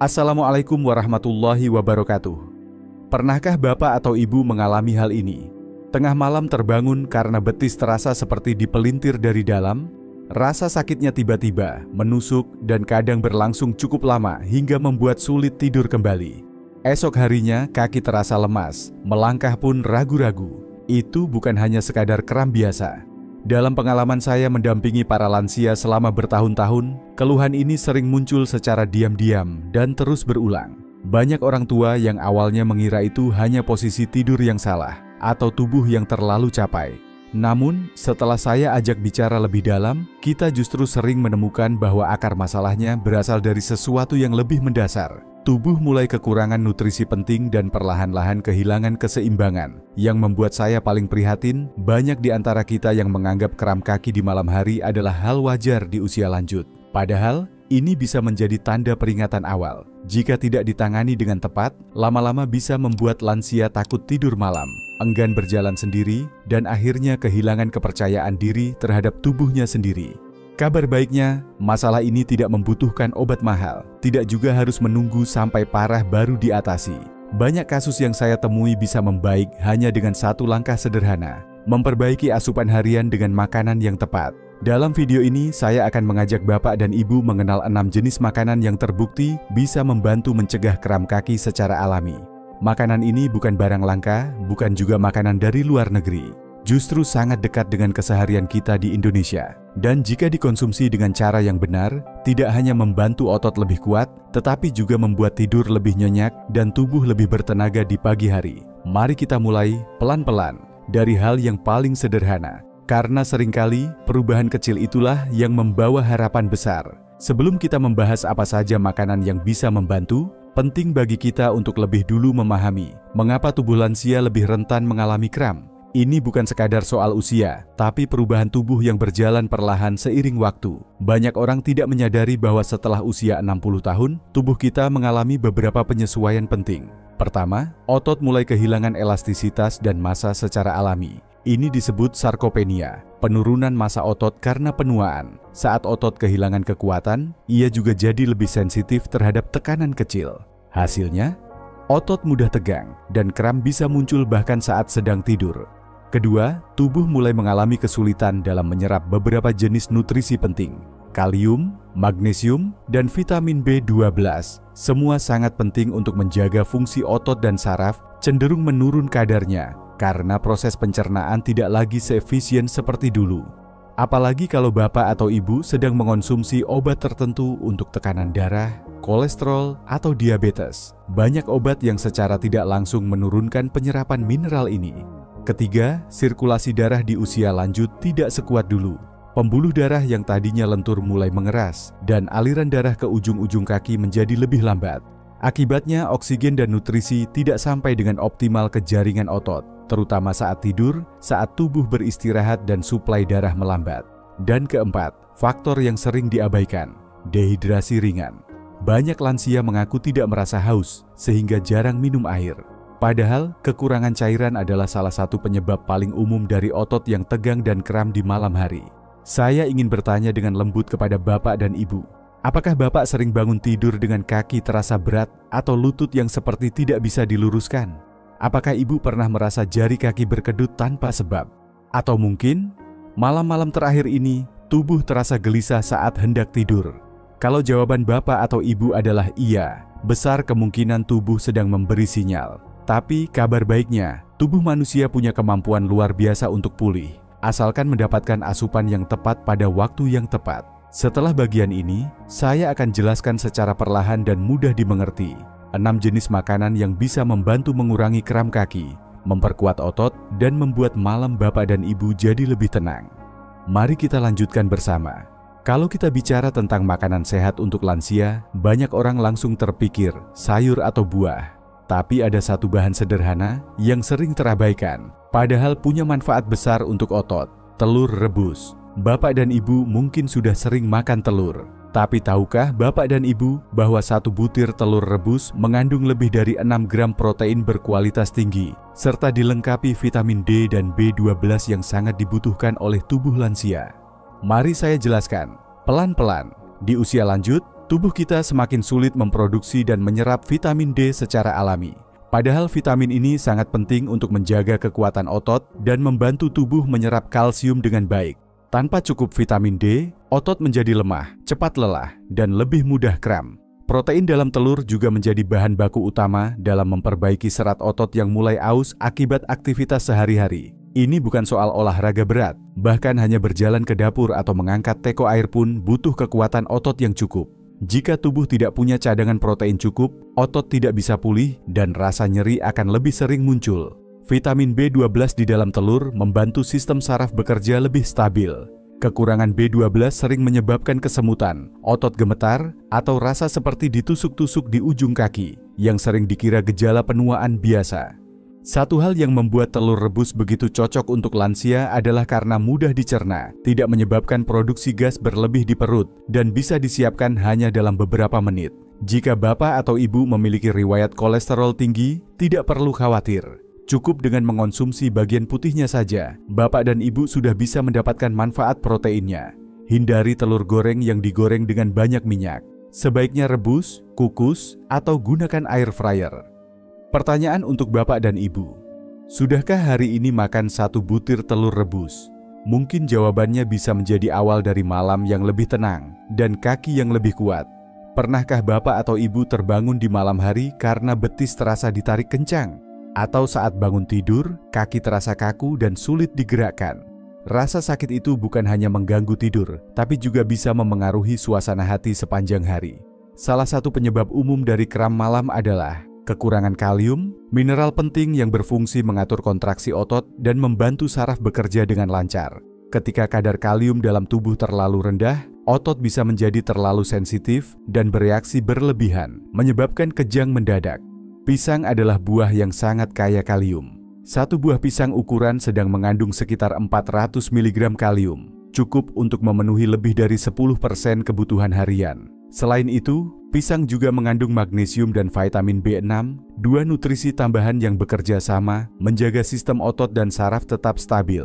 Assalamualaikum warahmatullahi wabarakatuh. Pernahkah Bapak atau Ibu mengalami hal ini? Tengah malam terbangun karena betis terasa seperti dipelintir dari dalam, rasa sakitnya tiba-tiba, menusuk, dan kadang berlangsung cukup lama hingga membuat sulit tidur kembali. Esok harinya kaki terasa lemas, melangkah pun ragu-ragu. Itu bukan hanya sekadar kram biasa. Dalam pengalaman saya mendampingi para lansia selama bertahun-tahun, keluhan ini sering muncul secara diam-diam dan terus berulang. Banyak orang tua yang awalnya mengira itu hanya posisi tidur yang salah atau tubuh yang terlalu capai. Namun, setelah saya ajak bicara lebih dalam, kita justru sering menemukan bahwa akar masalahnya berasal dari sesuatu yang lebih mendasar. Tubuh mulai kekurangan nutrisi penting dan perlahan-lahan kehilangan keseimbangan. Yang membuat saya paling prihatin, banyak di antara kita yang menganggap kram kaki di malam hari adalah hal wajar di usia lanjut. Padahal, ini bisa menjadi tanda peringatan awal. Jika tidak ditangani dengan tepat, lama-lama bisa membuat lansia takut tidur malam, enggan berjalan sendiri, dan akhirnya kehilangan kepercayaan diri terhadap tubuhnya sendiri. Kabar baiknya, masalah ini tidak membutuhkan obat mahal, tidak juga harus menunggu sampai parah baru diatasi. Banyak kasus yang saya temui bisa membaik hanya dengan satu langkah sederhana, memperbaiki asupan harian dengan makanan yang tepat. Dalam video ini, saya akan mengajak Bapak dan Ibu mengenal 6 jenis makanan yang terbukti bisa membantu mencegah kram kaki secara alami. Makanan ini bukan barang langka, bukan juga makanan dari luar negeri. Justru sangat dekat dengan keseharian kita di Indonesia. Dan jika dikonsumsi dengan cara yang benar, tidak hanya membantu otot lebih kuat, tetapi juga membuat tidur lebih nyenyak dan tubuh lebih bertenaga di pagi hari. Mari kita mulai pelan-pelan dari hal yang paling sederhana. Karena seringkali perubahan kecil itulah yang membawa harapan besar. Sebelum kita membahas apa saja makanan yang bisa membantu, penting bagi kita untuk lebih dulu memahami mengapa tubuh lansia lebih rentan mengalami kram. Ini bukan sekadar soal usia, tapi perubahan tubuh yang berjalan perlahan seiring waktu. Banyak orang tidak menyadari bahwa setelah usia 60 tahun, tubuh kita mengalami beberapa penyesuaian penting. Pertama, otot mulai kehilangan elastisitas dan massa secara alami. Ini disebut sarkopenia, penurunan massa otot karena penuaan. Saat otot kehilangan kekuatan, ia juga jadi lebih sensitif terhadap tekanan kecil. Hasilnya, otot mudah tegang dan kram bisa muncul bahkan saat sedang tidur. Kedua, tubuh mulai mengalami kesulitan dalam menyerap beberapa jenis nutrisi penting. Kalium, magnesium, dan vitamin B12. Semua sangat penting untuk menjaga fungsi otot dan saraf cenderung menurun kadarnya karena proses pencernaan tidak lagi seefisien seperti dulu. Apalagi kalau Bapak atau Ibu sedang mengonsumsi obat tertentu untuk tekanan darah, kolesterol, atau diabetes. Banyak obat yang secara tidak langsung menurunkan penyerapan mineral ini. Ketiga, sirkulasi darah di usia lanjut tidak sekuat dulu. Pembuluh darah yang tadinya lentur mulai mengeras, dan aliran darah ke ujung-ujung kaki menjadi lebih lambat. Akibatnya, oksigen dan nutrisi tidak sampai dengan optimal ke jaringan otot, terutama saat tidur, saat tubuh beristirahat dan suplai darah melambat. Dan keempat, faktor yang sering diabaikan, dehidrasi ringan. Banyak lansia mengaku tidak merasa haus, sehingga jarang minum air. Padahal, kekurangan cairan adalah salah satu penyebab paling umum dari otot yang tegang dan kram di malam hari. Saya ingin bertanya dengan lembut kepada Bapak dan Ibu. Apakah Bapak sering bangun tidur dengan kaki terasa berat atau lutut yang seperti tidak bisa diluruskan? Apakah Ibu pernah merasa jari kaki berkedut tanpa sebab? Atau mungkin, malam-malam terakhir ini, tubuh terasa gelisah saat hendak tidur? Kalau jawaban Bapak atau Ibu adalah iya, besar kemungkinan tubuh sedang memberi sinyal. Tapi kabar baiknya, tubuh manusia punya kemampuan luar biasa untuk pulih, asalkan mendapatkan asupan yang tepat pada waktu yang tepat. Setelah bagian ini, saya akan jelaskan secara perlahan dan mudah dimengerti 6 jenis makanan yang bisa membantu mengurangi kram kaki, memperkuat otot, dan membuat malam Bapak dan Ibu jadi lebih tenang. Mari kita lanjutkan bersama. Kalau kita bicara tentang makanan sehat untuk lansia, banyak orang langsung terpikir sayur atau buah. Tapi ada satu bahan sederhana yang sering terabaikan, padahal punya manfaat besar untuk otot, telur rebus. Bapak dan Ibu mungkin sudah sering makan telur. Tapi tahukah Bapak dan Ibu bahwa satu butir telur rebus mengandung lebih dari 6 gram protein berkualitas tinggi, serta dilengkapi vitamin D dan B12 yang sangat dibutuhkan oleh tubuh lansia? Mari saya jelaskan, pelan-pelan. Di usia lanjut, tubuh kita semakin sulit memproduksi dan menyerap vitamin D secara alami. Padahal vitamin ini sangat penting untuk menjaga kekuatan otot dan membantu tubuh menyerap kalsium dengan baik. Tanpa cukup vitamin D, otot menjadi lemah, cepat lelah, dan lebih mudah kram. Protein dalam telur juga menjadi bahan baku utama dalam memperbaiki serat otot yang mulai aus akibat aktivitas sehari-hari. Ini bukan soal olahraga berat, bahkan hanya berjalan ke dapur atau mengangkat teko air pun butuh kekuatan otot yang cukup. Jika tubuh tidak punya cadangan protein cukup, otot tidak bisa pulih dan rasa nyeri akan lebih sering muncul. Vitamin B12 di dalam telur membantu sistem saraf bekerja lebih stabil. Kekurangan B12 sering menyebabkan kesemutan, otot gemetar, atau rasa seperti ditusuk-tusuk di ujung kaki, yang sering dikira gejala penuaan biasa. Satu hal yang membuat telur rebus begitu cocok untuk lansia adalah karena mudah dicerna, tidak menyebabkan produksi gas berlebih di perut, dan bisa disiapkan hanya dalam beberapa menit. Jika bapak atau ibu memiliki riwayat kolesterol tinggi, tidak perlu khawatir. Cukup dengan mengonsumsi bagian putihnya saja, bapak dan ibu sudah bisa mendapatkan manfaat proteinnya. Hindari telur goreng yang digoreng dengan banyak minyak. Sebaiknya rebus, kukus, atau gunakan air fryer. Pertanyaan untuk bapak dan ibu. Sudahkah hari ini makan 1 butir telur rebus? Mungkin jawabannya bisa menjadi awal dari malam yang lebih tenang dan kaki yang lebih kuat. Pernahkah bapak atau ibu terbangun di malam hari karena betis terasa ditarik kencang? Atau saat bangun tidur, kaki terasa kaku dan sulit digerakkan? Rasa sakit itu bukan hanya mengganggu tidur, tapi juga bisa memengaruhi suasana hati sepanjang hari. Salah satu penyebab umum dari kram malam adalah kekurangan kalium, mineral penting yang berfungsi mengatur kontraksi otot dan membantu saraf bekerja dengan lancar. Ketika kadar kalium dalam tubuh terlalu rendah, otot bisa menjadi terlalu sensitif dan bereaksi berlebihan, menyebabkan kejang mendadak. Pisang adalah buah yang sangat kaya kalium. Satu buah pisang ukuran sedang mengandung sekitar 400 mg kalium, cukup untuk memenuhi lebih dari 10% kebutuhan harian. Selain itu, pisang juga mengandung magnesium dan vitamin B6, dua nutrisi tambahan yang bekerja sama menjaga sistem otot dan saraf tetap stabil.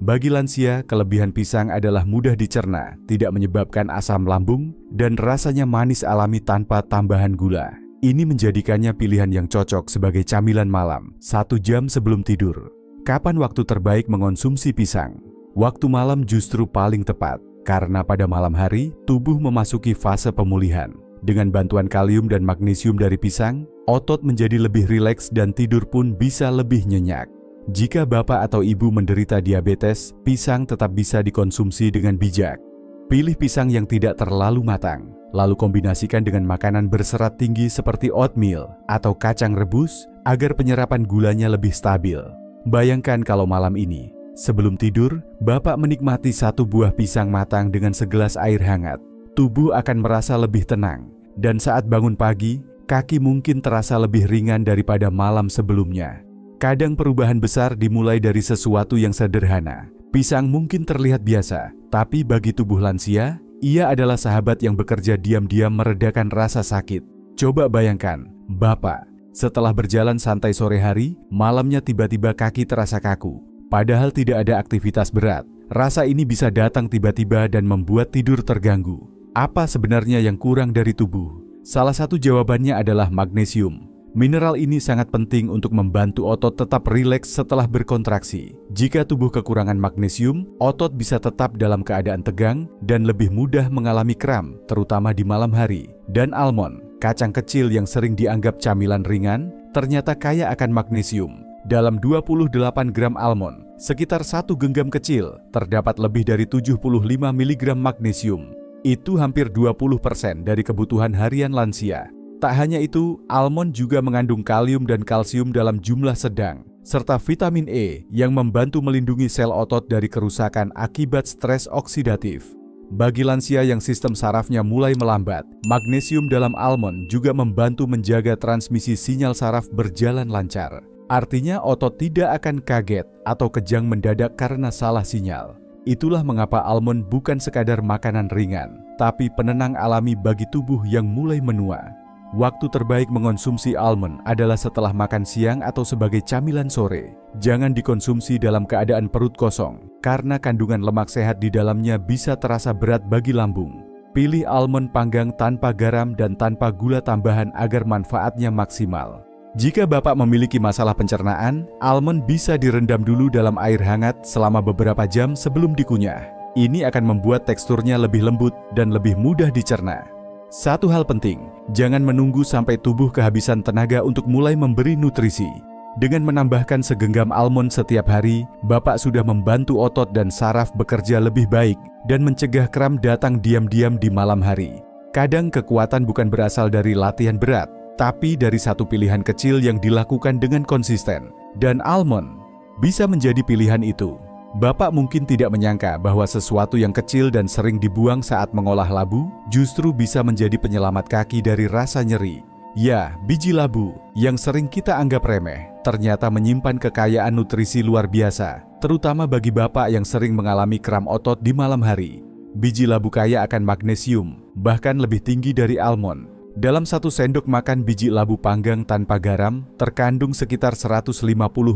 Bagi lansia, kelebihan pisang adalah mudah dicerna, tidak menyebabkan asam lambung, dan rasanya manis alami tanpa tambahan gula. Ini menjadikannya pilihan yang cocok sebagai camilan malam, 1 jam sebelum tidur. Kapan waktu terbaik mengonsumsi pisang? Waktu malam justru paling tepat, karena pada malam hari, tubuh memasuki fase pemulihan. Dengan bantuan kalium dan magnesium dari pisang, otot menjadi lebih rileks dan tidur pun bisa lebih nyenyak. Jika bapak atau ibu menderita diabetes, pisang tetap bisa dikonsumsi dengan bijak. Pilih pisang yang tidak terlalu matang, lalu kombinasikan dengan makanan berserat tinggi seperti oatmeal atau kacang rebus agar penyerapan gulanya lebih stabil. Bayangkan kalau malam ini, sebelum tidur, bapak menikmati 1 buah pisang matang dengan segelas air hangat. Tubuh akan merasa lebih tenang, dan saat bangun pagi, kaki mungkin terasa lebih ringan daripada malam sebelumnya. Kadang perubahan besar dimulai dari sesuatu yang sederhana. Pisang mungkin terlihat biasa, tapi bagi tubuh lansia, ia adalah sahabat yang bekerja diam-diam meredakan rasa sakit. Coba bayangkan, bapak, setelah berjalan santai sore hari, malamnya tiba-tiba kaki terasa kaku. Padahal tidak ada aktivitas berat. Rasa ini bisa datang tiba-tiba dan membuat tidur terganggu. Apa sebenarnya yang kurang dari tubuh? Salah satu jawabannya adalah magnesium. Mineral ini sangat penting untuk membantu otot tetap rileks setelah berkontraksi. Jika tubuh kekurangan magnesium, otot bisa tetap dalam keadaan tegang dan lebih mudah mengalami kram, terutama di malam hari. Dan almond, kacang kecil yang sering dianggap camilan ringan, ternyata kaya akan magnesium. Dalam 28 gram almond, sekitar 1 genggam kecil, terdapat lebih dari 75 mg magnesium. Itu hampir 20% dari kebutuhan harian lansia. Tak hanya itu, almond juga mengandung kalium dan kalsium dalam jumlah sedang, serta vitamin E yang membantu melindungi sel otot dari kerusakan akibat stres oksidatif. Bagi lansia yang sistem sarafnya mulai melambat, magnesium dalam almond juga membantu menjaga transmisi sinyal saraf berjalan lancar. Artinya otot tidak akan kaget atau kejang mendadak karena salah sinyal. Itulah mengapa almond bukan sekadar makanan ringan, tapi penenang alami bagi tubuh yang mulai menua. Waktu terbaik mengonsumsi almond adalah setelah makan siang atau sebagai camilan sore. Jangan dikonsumsi dalam keadaan perut kosong, karena kandungan lemak sehat di dalamnya bisa terasa berat bagi lambung. Pilih almond panggang tanpa garam dan tanpa gula tambahan agar manfaatnya maksimal. Jika Bapak memiliki masalah pencernaan, almond bisa direndam dulu dalam air hangat selama beberapa jam sebelum dikunyah. Ini akan membuat teksturnya lebih lembut dan lebih mudah dicerna. Satu hal penting, jangan menunggu sampai tubuh kehabisan tenaga untuk mulai memberi nutrisi. Dengan menambahkan segenggam almond setiap hari, Bapak sudah membantu otot dan saraf bekerja lebih baik dan mencegah kram datang diam-diam di malam hari. Kadang kekuatan bukan berasal dari latihan berat, tapi dari satu pilihan kecil yang dilakukan dengan konsisten. Dan almond bisa menjadi pilihan itu. Bapak mungkin tidak menyangka bahwa sesuatu yang kecil dan sering dibuang saat mengolah labu justru bisa menjadi penyelamat kaki dari rasa nyeri. Ya, biji labu yang sering kita anggap remeh ternyata menyimpan kekayaan nutrisi luar biasa, terutama bagi Bapak yang sering mengalami kram otot di malam hari. Biji labu kaya akan magnesium, bahkan lebih tinggi dari almond. Dalam 1 sendok makan biji labu panggang tanpa garam, terkandung sekitar 150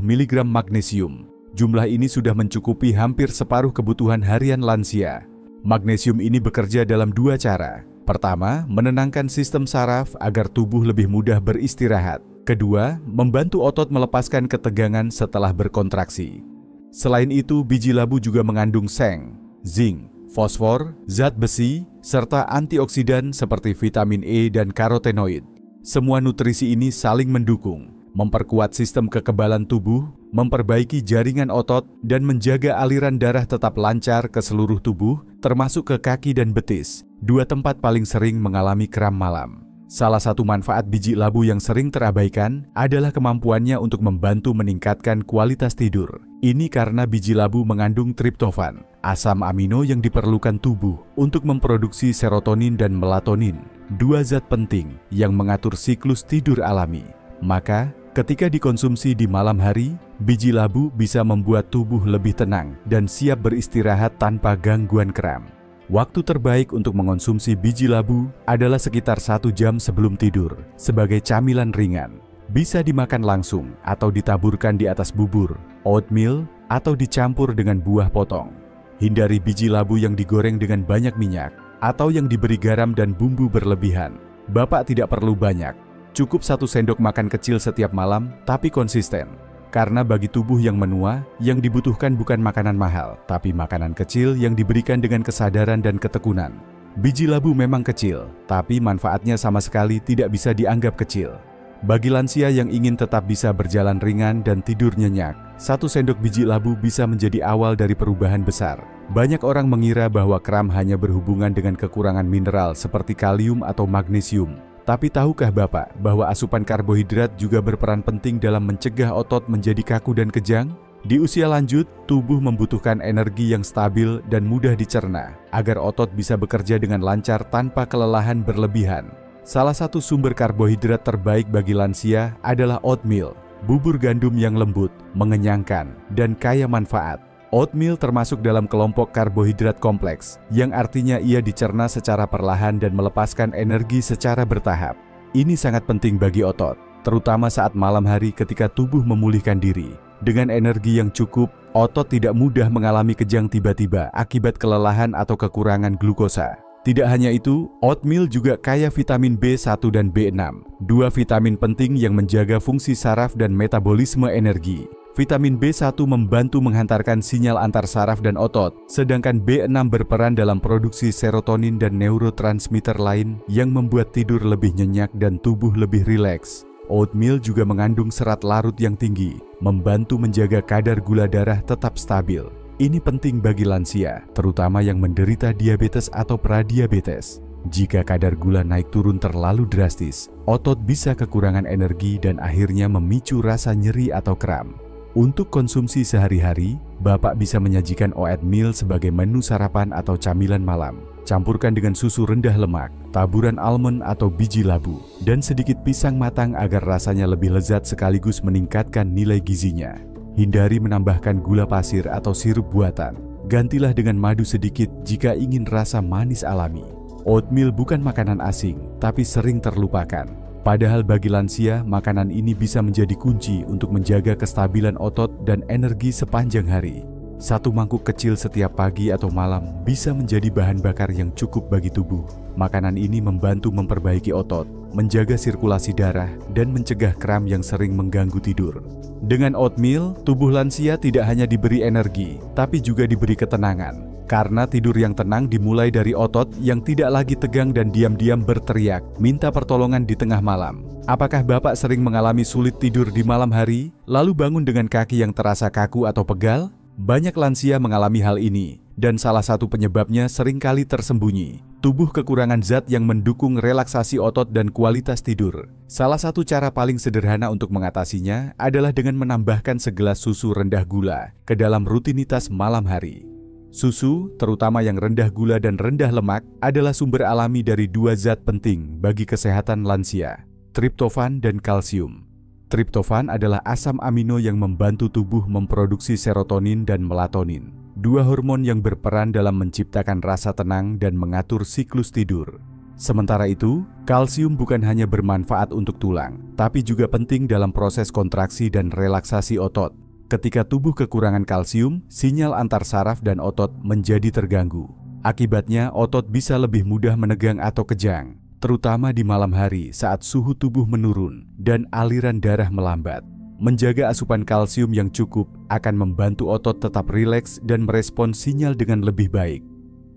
mg magnesium. Jumlah ini sudah mencukupi hampir separuh kebutuhan harian lansia. Magnesium ini bekerja dalam 2 cara. Pertama, menenangkan sistem saraf agar tubuh lebih mudah beristirahat. Kedua, membantu otot melepaskan ketegangan setelah berkontraksi. Selain itu, biji labu juga mengandung seng, zinc, fosfor, zat besi, serta antioksidan seperti vitamin E dan karotenoid. Semua nutrisi ini saling mendukung, memperkuat sistem kekebalan tubuh, memperbaiki jaringan otot, dan menjaga aliran darah tetap lancar ke seluruh tubuh, termasuk ke kaki dan betis, 2 tempat paling sering mengalami kram malam. Salah satu manfaat biji labu yang sering terabaikan adalah kemampuannya untuk membantu meningkatkan kualitas tidur. Ini karena biji labu mengandung triptofan, asam amino yang diperlukan tubuh untuk memproduksi serotonin dan melatonin, 2 zat penting yang mengatur siklus tidur alami. Maka, ketika dikonsumsi di malam hari, biji labu bisa membuat tubuh lebih tenang dan siap beristirahat tanpa gangguan kram. Waktu terbaik untuk mengonsumsi biji labu adalah sekitar 1 jam sebelum tidur sebagai camilan ringan. Bisa dimakan langsung atau ditaburkan di atas bubur, oatmeal, atau dicampur dengan buah potong. Hindari biji labu yang digoreng dengan banyak minyak atau yang diberi garam dan bumbu berlebihan. Bapak tidak perlu banyak, cukup 1 sendok makan kecil setiap malam tapi konsisten. Karena bagi tubuh yang menua, yang dibutuhkan bukan makanan mahal, tapi makanan kecil yang diberikan dengan kesadaran dan ketekunan. Biji labu memang kecil, tapi manfaatnya sama sekali tidak bisa dianggap kecil. Bagi lansia yang ingin tetap bisa berjalan ringan dan tidur nyenyak, 1 sendok biji labu bisa menjadi awal dari perubahan besar. Banyak orang mengira bahwa kram hanya berhubungan dengan kekurangan mineral seperti kalium atau magnesium. Tapi tahukah Bapak bahwa asupan karbohidrat juga berperan penting dalam mencegah otot menjadi kaku dan kejang? Di usia lanjut, tubuh membutuhkan energi yang stabil dan mudah dicerna agar otot bisa bekerja dengan lancar tanpa kelelahan berlebihan. Salah satu sumber karbohidrat terbaik bagi lansia adalah oatmeal, bubur gandum yang lembut, mengenyangkan, dan kaya manfaat. Oatmeal termasuk dalam kelompok karbohidrat kompleks, yang artinya ia dicerna secara perlahan dan melepaskan energi secara bertahap. Ini sangat penting bagi otot, terutama saat malam hari ketika tubuh memulihkan diri. Dengan energi yang cukup, otot tidak mudah mengalami kejang tiba-tiba akibat kelelahan atau kekurangan glukosa. Tidak hanya itu, oatmeal juga kaya vitamin B1 dan B6, 2 vitamin penting yang menjaga fungsi saraf dan metabolisme energi. Vitamin B1 membantu menghantarkan sinyal antar saraf dan otot, sedangkan B6 berperan dalam produksi serotonin dan neurotransmitter lain yang membuat tidur lebih nyenyak dan tubuh lebih rileks. Oatmeal juga mengandung serat larut yang tinggi, membantu menjaga kadar gula darah tetap stabil. Ini penting bagi lansia, terutama yang menderita diabetes atau pradiabetes. Jika kadar gula naik turun terlalu drastis, otot bisa kekurangan energi dan akhirnya memicu rasa nyeri atau kram. Untuk konsumsi sehari-hari, Bapak bisa menyajikan oatmeal sebagai menu sarapan atau camilan malam. Campurkan dengan susu rendah lemak, taburan almond atau biji labu, dan sedikit pisang matang agar rasanya lebih lezat sekaligus meningkatkan nilai gizinya. Hindari menambahkan gula pasir atau sirup buatan. Gantilah dengan madu sedikit jika ingin rasa manis alami. Oatmeal bukan makanan asing, tapi sering terlupakan. Padahal bagi lansia, makanan ini bisa menjadi kunci untuk menjaga kestabilan otot dan energi sepanjang hari. Satu mangkuk kecil setiap pagi atau malam bisa menjadi bahan bakar yang cukup bagi tubuh. Makanan ini membantu memperbaiki otot, menjaga sirkulasi darah, dan mencegah kram yang sering mengganggu tidur. Dengan oatmeal, tubuh lansia tidak hanya diberi energi, tapi juga diberi ketenangan. Karena tidur yang tenang dimulai dari otot yang tidak lagi tegang dan diam-diam berteriak, minta pertolongan di tengah malam. Apakah Bapak sering mengalami sulit tidur di malam hari, lalu bangun dengan kaki yang terasa kaku atau pegal? Banyak lansia mengalami hal ini, dan salah satu penyebabnya seringkali tersembunyi. Tubuh kekurangan zat yang mendukung relaksasi otot dan kualitas tidur. Salah satu cara paling sederhana untuk mengatasinya adalah dengan menambahkan segelas susu rendah gula ke dalam rutinitas malam hari. Susu, terutama yang rendah gula dan rendah lemak, adalah sumber alami dari dua zat penting bagi kesehatan lansia, triptofan dan kalsium. Triptofan adalah asam amino yang membantu tubuh memproduksi serotonin dan melatonin, dua hormon yang berperan dalam menciptakan rasa tenang dan mengatur siklus tidur. Sementara itu, kalsium bukan hanya bermanfaat untuk tulang, tapi juga penting dalam proses kontraksi dan relaksasi otot. Ketika tubuh kekurangan kalsium, sinyal antar saraf dan otot menjadi terganggu. Akibatnya, otot bisa lebih mudah menegang atau kejang, terutama di malam hari saat suhu tubuh menurun dan aliran darah melambat. Menjaga asupan kalsium yang cukup akan membantu otot tetap rileks dan merespons sinyal dengan lebih baik.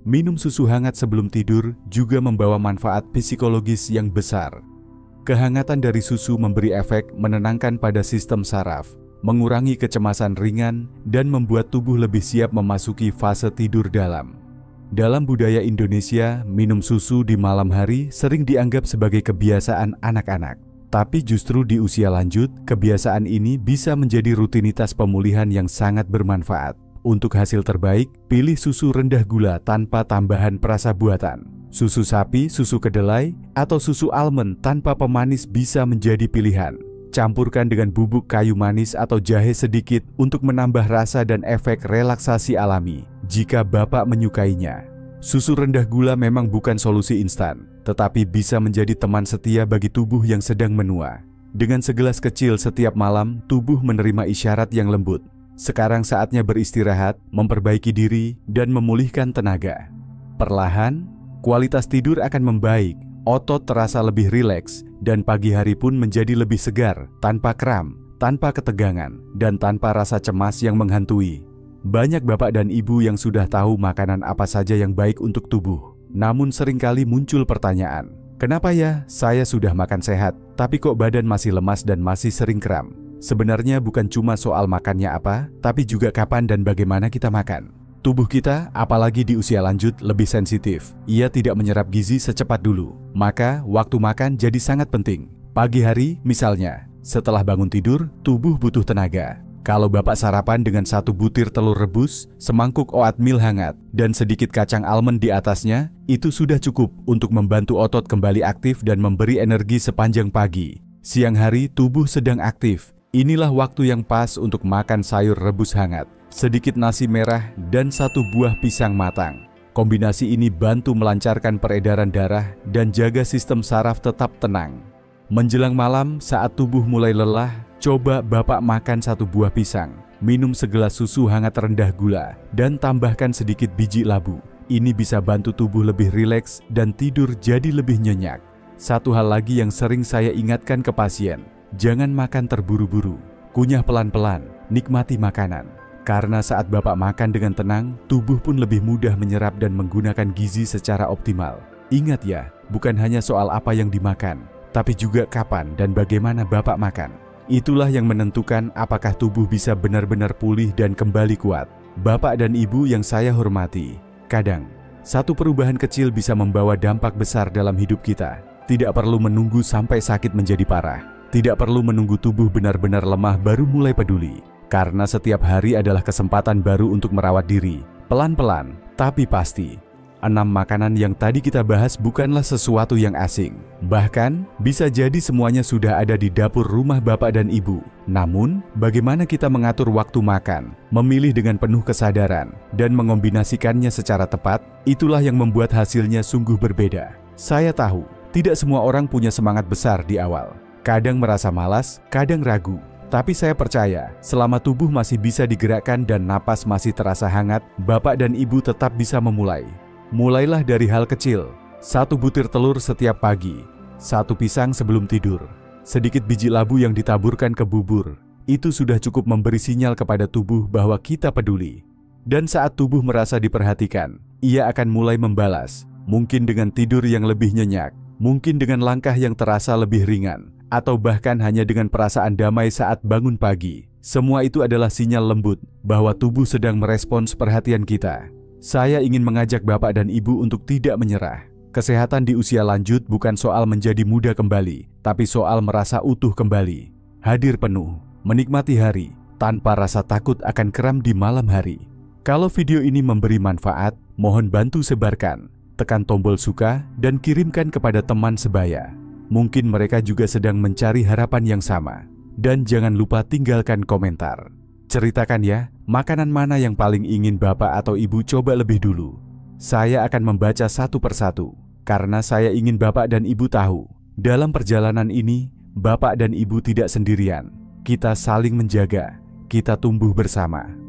Minum susu hangat sebelum tidur juga membawa manfaat psikologis yang besar. Kehangatan dari susu memberi efek menenangkan pada sistem saraf, mengurangi kecemasan ringan, dan membuat tubuh lebih siap memasuki fase tidur dalam. Dalam budaya Indonesia, minum susu di malam hari sering dianggap sebagai kebiasaan anak-anak. Tapi justru di usia lanjut, kebiasaan ini bisa menjadi rutinitas pemulihan yang sangat bermanfaat. Untuk hasil terbaik, pilih susu rendah gula tanpa tambahan perasa buatan. Susu sapi, susu kedelai, atau susu almond tanpa pemanis bisa menjadi pilihan. Campurkan dengan bubuk kayu manis atau jahe sedikit untuk menambah rasa dan efek relaksasi alami. Jika Bapak menyukainya, susu rendah gula memang bukan solusi instan, tetapi bisa menjadi teman setia bagi tubuh yang sedang menua. Dengan segelas kecil setiap malam, tubuh menerima isyarat yang lembut. Sekarang saatnya beristirahat, memperbaiki diri, dan memulihkan tenaga. Perlahan, kualitas tidur akan membaik, otot terasa lebih rileks, dan pagi hari pun menjadi lebih segar, tanpa kram, tanpa ketegangan, dan tanpa rasa cemas yang menghantui. Banyak bapak dan ibu yang sudah tahu makanan apa saja yang baik untuk tubuh. Namun seringkali muncul pertanyaan, kenapa ya saya sudah makan sehat, tapi kok badan masih lemas dan masih sering kram? Sebenarnya bukan cuma soal makannya apa, tapi juga kapan dan bagaimana kita makan. Tubuh kita, apalagi di usia lanjut, lebih sensitif. Ia tidak menyerap gizi secepat dulu. Maka, waktu makan jadi sangat penting. Pagi hari, misalnya, setelah bangun tidur, tubuh butuh tenaga. Kalau Bapak sarapan dengan 1 butir telur rebus, semangkuk oatmeal hangat, dan sedikit kacang almond di atasnya, itu sudah cukup untuk membantu otot kembali aktif dan memberi energi sepanjang pagi. Siang hari, tubuh sedang aktif. Inilah waktu yang pas untuk makan sayur rebus hangat, sedikit nasi merah, dan 1 buah pisang matang. Kombinasi ini bantu melancarkan peredaran darah dan jaga sistem saraf tetap tenang. Menjelang malam, saat tubuh mulai lelah, coba Bapak makan 1 buah pisang, minum segelas susu hangat rendah gula, dan tambahkan sedikit biji labu. Ini bisa bantu tubuh lebih rileks dan tidur jadi lebih nyenyak. Satu hal lagi yang sering saya ingatkan ke pasien, jangan makan terburu-buru, kunyah pelan-pelan, nikmati makanan. Karena saat Bapak makan dengan tenang, tubuh pun lebih mudah menyerap dan menggunakan gizi secara optimal. Ingat ya, bukan hanya soal apa yang dimakan, tapi juga kapan dan bagaimana Bapak makan. Itulah yang menentukan apakah tubuh bisa benar-benar pulih dan kembali kuat. Bapak dan Ibu yang saya hormati, kadang satu perubahan kecil bisa membawa dampak besar dalam hidup kita. Tidak perlu menunggu sampai sakit menjadi parah. Tidak perlu menunggu tubuh benar-benar lemah baru mulai peduli. Karena setiap hari adalah kesempatan baru untuk merawat diri. Pelan-pelan, tapi pasti. 6 makanan yang tadi kita bahas bukanlah sesuatu yang asing. Bahkan, bisa jadi semuanya sudah ada di dapur rumah Bapak dan Ibu. Namun, bagaimana kita mengatur waktu makan, memilih dengan penuh kesadaran, dan mengombinasikannya secara tepat, itulah yang membuat hasilnya sungguh berbeda. Saya tahu, tidak semua orang punya semangat besar di awal. Kadang merasa malas, kadang ragu. Tapi saya percaya, selama tubuh masih bisa digerakkan dan napas masih terasa hangat, bapak dan ibu tetap bisa memulai. Mulailah dari hal kecil, 1 butir telur setiap pagi, 1 pisang sebelum tidur, sedikit biji labu yang ditaburkan ke bubur. Itu sudah cukup memberi sinyal kepada tubuh bahwa kita peduli. Dan saat tubuh merasa diperhatikan, ia akan mulai membalas, mungkin dengan tidur yang lebih nyenyak, mungkin dengan langkah yang terasa lebih ringan, atau bahkan hanya dengan perasaan damai saat bangun pagi. Semua itu adalah sinyal lembut bahwa tubuh sedang merespons perhatian kita. Saya ingin mengajak bapak dan ibu untuk tidak menyerah. Kesehatan di usia lanjut bukan soal menjadi muda kembali, tapi soal merasa utuh kembali. Hadir penuh, menikmati hari, tanpa rasa takut akan kram di malam hari. Kalau video ini memberi manfaat, mohon bantu sebarkan, tekan tombol suka, dan kirimkan kepada teman sebaya. Mungkin mereka juga sedang mencari harapan yang sama. Dan jangan lupa tinggalkan komentar. Ceritakan ya, makanan mana yang paling ingin bapak atau ibu coba lebih dulu. Saya akan membaca satu persatu, karena saya ingin bapak dan ibu tahu, dalam perjalanan ini, bapak dan ibu tidak sendirian. Kita saling menjaga, kita tumbuh bersama.